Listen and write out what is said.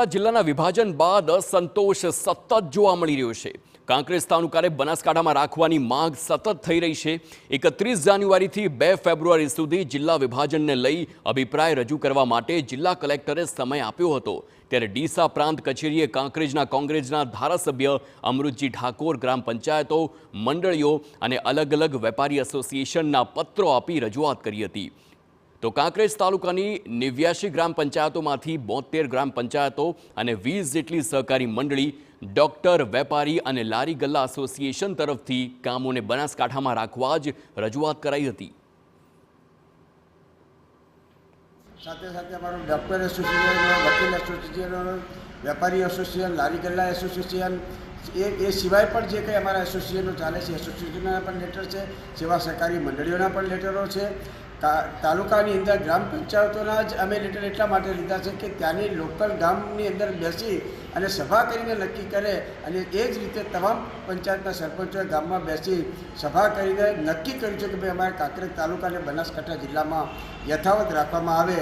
બનાસકાંઠા જિલ્લાના વિભાજન બાદ અસંતોષ સતત જોવા મળી રહ્યો છે। કાંકરેજ તાલુકાને બનાસકાંઠામાં રાખવાની માંગ સતત થઈ રહી છે। 31 જાન્યુઆરીથી 2 ફેબ્રુઆરી સુધી જિલ્લા વિભાજનને લઈ અભિપ્રાય રજૂ કરવા માટે જિલ્લા કલેક્ટરે સમય આપ્યો હતો। ત્યારે ડીસા પ્રાંત કચેરીએ કાંકરેજના કોંગ્રેસના ધારાસભ્ય અમૃતજી ઠાકોર, ગ્રામ પંચાયતો, મંડળીઓ અને અલગ અલગ વેપારી એસોસિએશનના પત્રો આપી રજૂઆત કરી હતી। તો કાંકરેજ તાલુકાની 89 ગ્રામ પંચાયતોમાંથી 72 ગ્રામ પંચાયતો અને 20 જેટલી સહકારી મંડળી, ડોક્ટર, વેપારી અને લારી ગલ્લા એસોસિએશન તરફથી કામોને બનાસકાંઠામાં રાખવા જ રજૂઆત કરાઈ હતી। સાથે સાથે અમારું ડોક્ટર એસોસિએશન, વકીલ એસોસિએશન, વેપારી એસોસિએશન, લારી ગલ્લા એસોસિએશન એ સિવાય પણ જે કંઈ અમારા એસોસિએશનો ચાલે છે એસોસિએશનના પણ લેટર છે, સેવા સહકારી મંડળીઓના પણ લેટરો છે। તાલુકાની અંદર ગ્રામ પંચાયતોના જ અમે લેટર એટલા માટે લીધા છે કે ત્યાંની લોકલ ગામની અંદર બેસી અને સભા કરીને નક્કી કરે અને એ જ રીતે તમામ પંચાયતના સરપંચોએ ગામમાં બેસી સભા કરીને નક્કી કર્યું છે કે ભાઈ અમારે કાંકરેજ તાલુકાને બનાસકાંઠા જિલ્લામાં યથાવત રાખવામાં આવે।